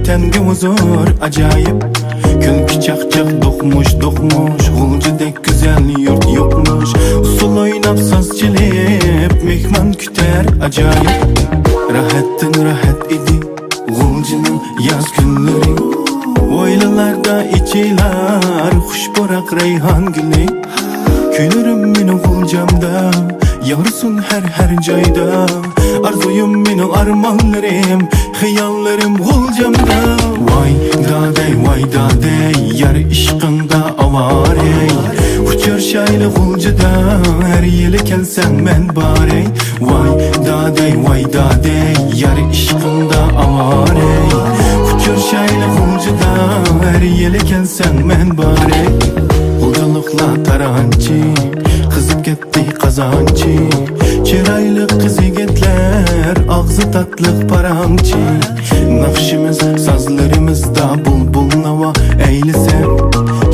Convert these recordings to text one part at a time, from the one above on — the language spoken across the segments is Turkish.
tenge huzur acayip. Külki çakçak dokmuş Gulcudek güzel yurt yokmuş. Usul oynap saz çelip mehman küter acayip. Rahattin rahat idi Gulcunun yaz günleri. Oylalarda içiler huş borak reyhan gülü. Külürüm meni Gulcamda yavrusun her joyda. Arzuyum mening armonlarim, xiyollerim Gulcamda. Vay daday yar ishqingda avorey. Uchar shayli Gulcida her yili kelsam men borey. Vay daday yar ishqingda avorey. Uchar shayli Gulcida her yili kelsam men borey. Gulculuqlar taranchi qizib ketdi qazonchi. Çiraylı kız yigitler ağzı tatlık paramçı. Nakşimiz sazlarımızda bulbul nava eylese.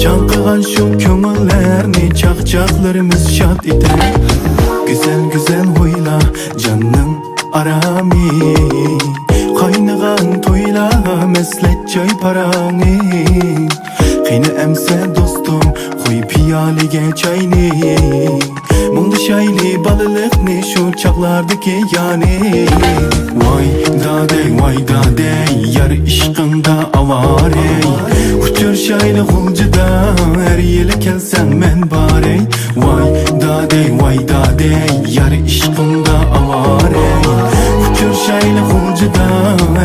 Çankıgan şu kömürlerini çakçaklarımız şat iter. Güzel huyla canım arami. Kaynagan toyla meslet çay parani. Kıyını emse dostum koy piyalige çayni. Mundu şayli balılıkni şu çaklardaki yani. Vay daday yar işkında avarey. Uçur şayli Gulcida her yili kelsem men barey. Vay daday yar işkında avarey. Uçur şayli Gulcida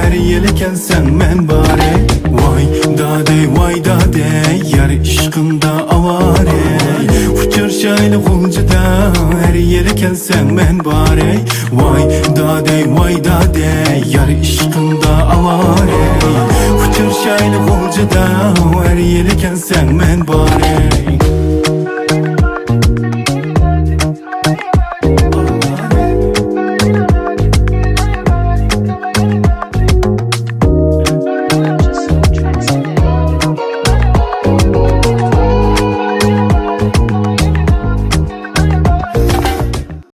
her yili kelsem men barey. Vay daday yar işkında avarey. Uçur şayli Gulcida her yili kelsem men barey. Vay daday yar işkında avarey. Uçur şayli Gulcida her yili kelsem men barey.